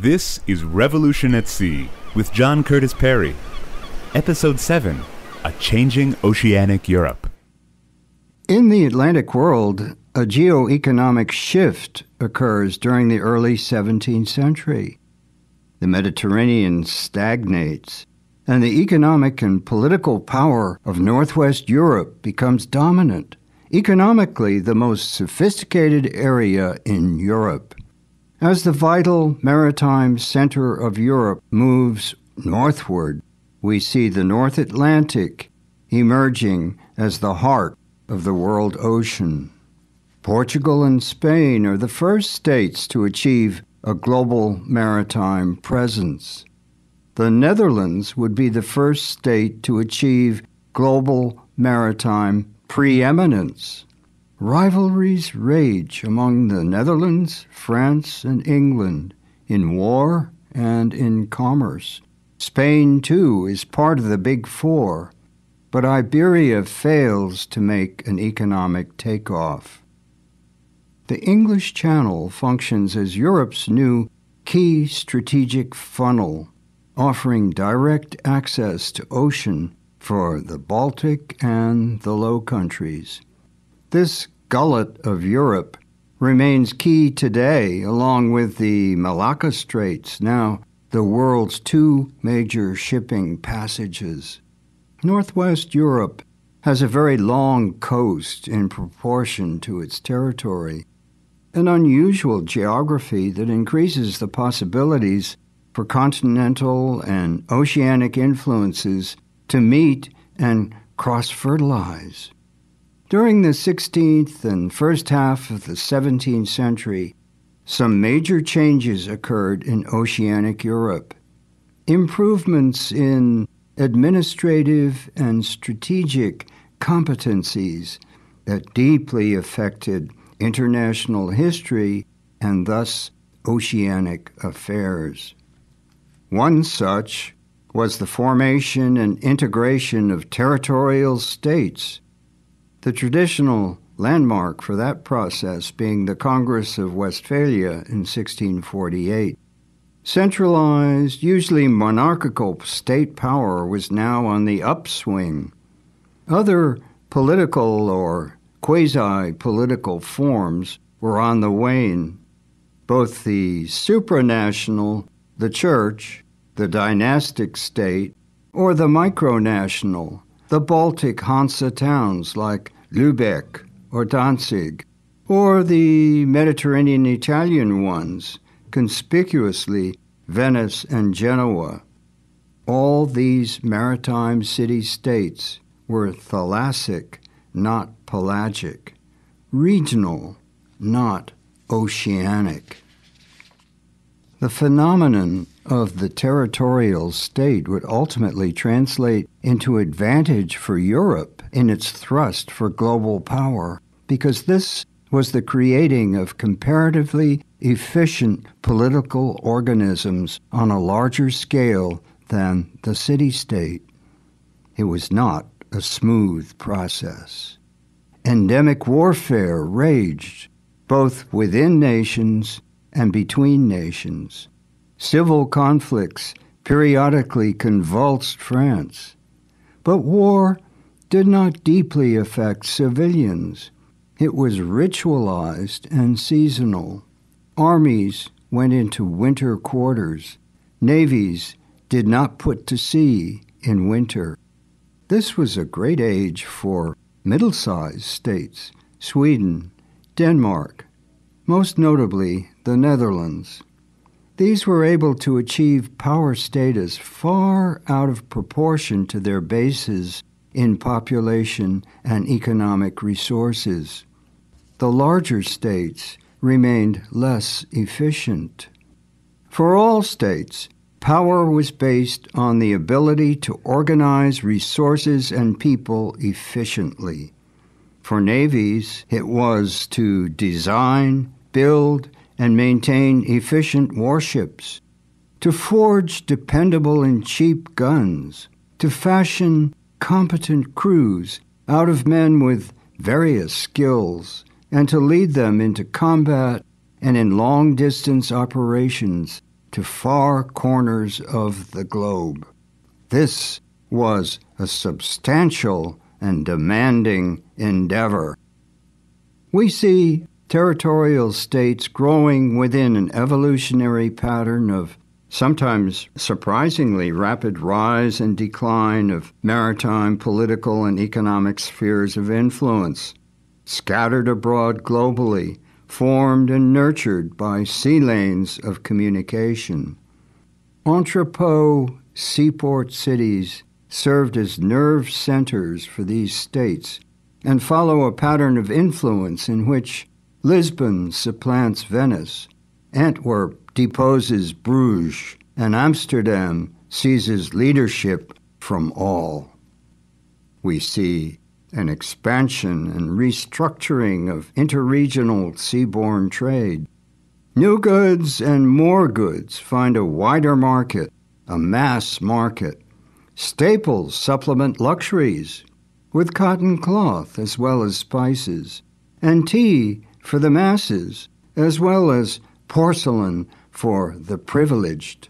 This is Revolution at Sea with John Curtis Perry. Episode 7, A Changing Oceanic Europe. In the Atlantic world, a geoeconomic shift occurs during the early 17th century. The Mediterranean stagnates, and the economic and political power of Northwest Europe becomes dominant, economically the most sophisticated area in Europe. As the vital maritime center of Europe moves northward, we see the North Atlantic emerging as the heart of the world ocean. Portugal and Spain are the first states to achieve a global maritime presence. The Netherlands would be the first state to achieve global maritime preeminence. Rivalries rage among the Netherlands, France, and England in war and in commerce. Spain, too, is part of the Big Four, but Iberia fails to make an economic takeoff. The English Channel functions as Europe's new key strategic funnel, offering direct access to ocean for the Baltic and the Low Countries. This gullet of Europe remains key today, along with the Malacca Straits, now the world's two major shipping passages. Northwest Europe has a very long coast in proportion to its territory, an unusual geography that increases the possibilities for continental and oceanic influences to meet and cross-fertilize. During the 16th and first half of the 17th century, some major changes occurred in Oceanic Europe. Improvements in administrative and strategic competencies that deeply affected international history and thus oceanic affairs. One such was the formation and integration of territorial states, the traditional landmark for that process being the Congress of Westphalia in 1648. Centralized, usually monarchical state power was now on the upswing. Other political or quasi-political forms were on the wane. Both the supranational, the church, the dynastic state, or the micronational, the Baltic Hansa towns like Lübeck or Danzig, or the Mediterranean Italian ones, conspicuously Venice and Genoa. All these maritime city-states were thalassic, not pelagic, regional, not oceanic. The phenomenon of the territorial state would ultimately translate into advantage for Europe in its thrust for global power, because this was the creating of comparatively efficient political organisms on a larger scale than the city-state. It was not a smooth process. Endemic warfare raged, both within nations and between nations. Civil conflicts periodically convulsed France. But war did not deeply affect civilians. It was ritualized and seasonal. Armies went into winter quarters. Navies did not put to sea in winter. This was a great age for middle-sized states, Sweden, Denmark, most notably the Netherlands. These were able to achieve power status far out of proportion to their bases in population and economic resources. The larger states remained less efficient. For all states, power was based on the ability to organize resources and people efficiently. For navies, it was to design, build, and maintain efficient warships, to forge dependable and cheap guns, to fashion competent crews out of men with various skills, and to lead them into combat and in long-distance operations to far corners of the globe. This was a substantial and demanding endeavor. We see territorial states growing within an evolutionary pattern of sometimes surprisingly rapid rise and decline of maritime, political, and economic spheres of influence, scattered abroad globally, formed and nurtured by sea lanes of communication. Entrepot seaport cities served as nerve centers for these states and follow a pattern of influence in which Lisbon supplants Venice, Antwerp deposes Bruges, and Amsterdam seizes leadership from all. We see an expansion and restructuring of interregional seaborne trade. New goods and more goods find a wider market, a mass market. Staples supplement luxuries with cotton cloth as well as spices, and tea for the masses as well as porcelain for the privileged.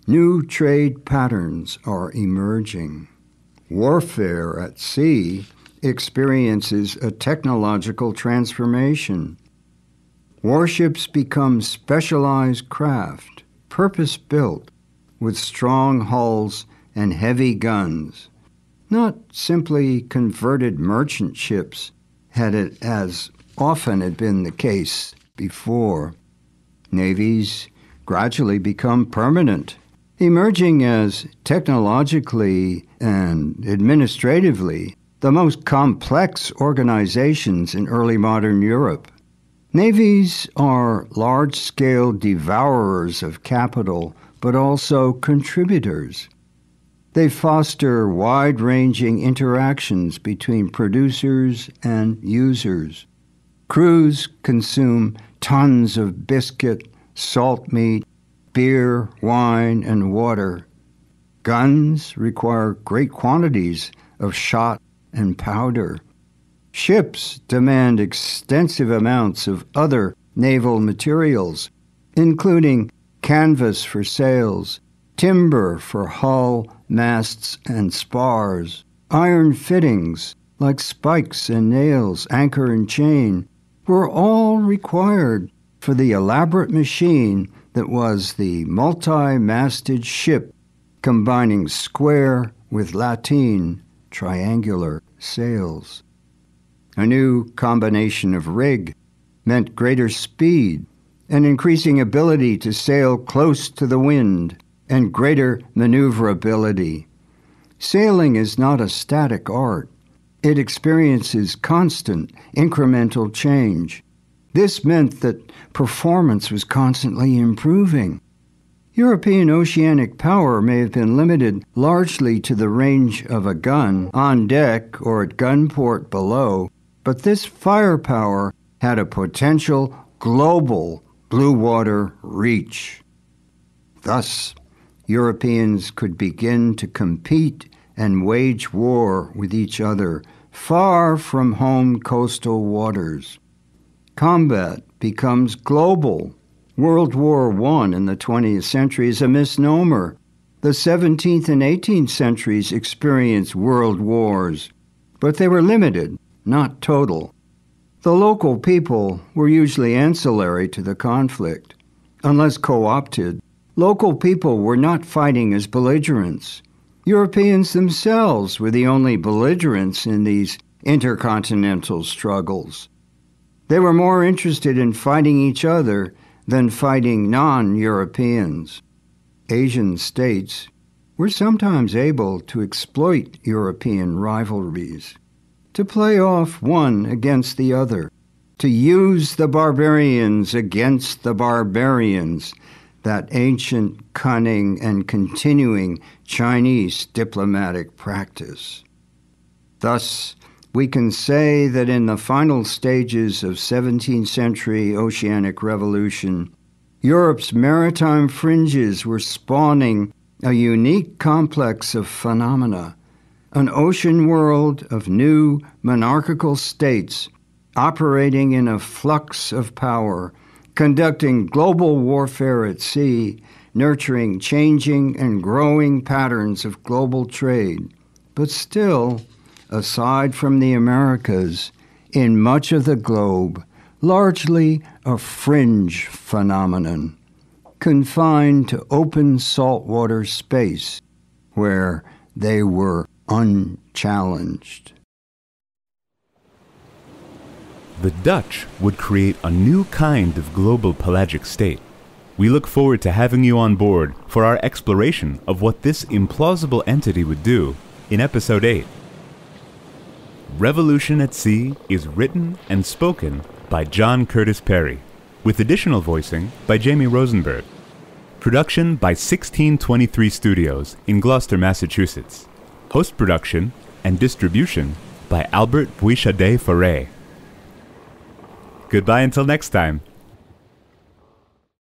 New trade patterns are emerging. Warfare at sea experiences a technological transformation. Warships become specialized craft, purpose-built, with strong hulls and heavy guns, not simply converted merchant ships, as often had been the case before. Navies gradually become permanent, emerging as technologically and administratively the most complex organizations in early modern Europe. Navies are large-scale devourers of capital, but also contributors. They foster wide-ranging interactions between producers and users. Crews consume tons of biscuit, salt meat, beer, wine, and water. Guns require great quantities of shot and powder. Ships demand extensive amounts of other naval materials, including canvas for sails, timber for hull, masts, and spars, iron fittings like spikes and nails, anchor and chain, were all required for the elaborate machine that was the multi-masted ship combining square with lateen, triangular sails. A new combination of rig meant greater speed, an increasing ability to sail close to the wind, and greater maneuverability. Sailing is not a static art. It experiences constant, incremental change. This meant that performance was constantly improving. European oceanic power may have been limited largely to the range of a gun on deck or at gunport below, but this firepower had a potential global blue water reach. Thus, Europeans could begin to compete and wage war with each other far from home coastal waters. Combat becomes global. World War I in the 20th century is a misnomer. The 17th and 18th centuries experienced world wars, but they were limited, not total. The local people were usually ancillary to the conflict. Unless co-opted, local people were not fighting as belligerents. Europeans themselves were the only belligerents in these intercontinental struggles. They were more interested in fighting each other than fighting non-Europeans. Asian states were sometimes able to exploit European rivalries, to play off one against the other, to use the barbarians against the barbarians, that ancient, cunning, and continuing Chinese diplomatic practice. Thus, we can say that in the final stages of 17th century oceanic revolution, Europe's maritime fringes were spawning a unique complex of phenomena, an ocean world of new monarchical states operating in a flux of power, conducting global warfare at sea, nurturing changing and growing patterns of global trade. But still, aside from the Americas, in much of the globe, largely a fringe phenomenon, confined to open saltwater space where they were unchallenged. The Dutch would create a new kind of global pelagic state. We look forward to having you on board for our exploration of what this implausible entity would do in Episode 8. Revolution at Sea is written and spoken by John Curtis Perry, with additional voicing by Jamie Rosenberg. Production by 1623 Studios in Gloucester, Massachusetts. Post-production and distribution by Albert Bouichadet-Foray. Goodbye until next time.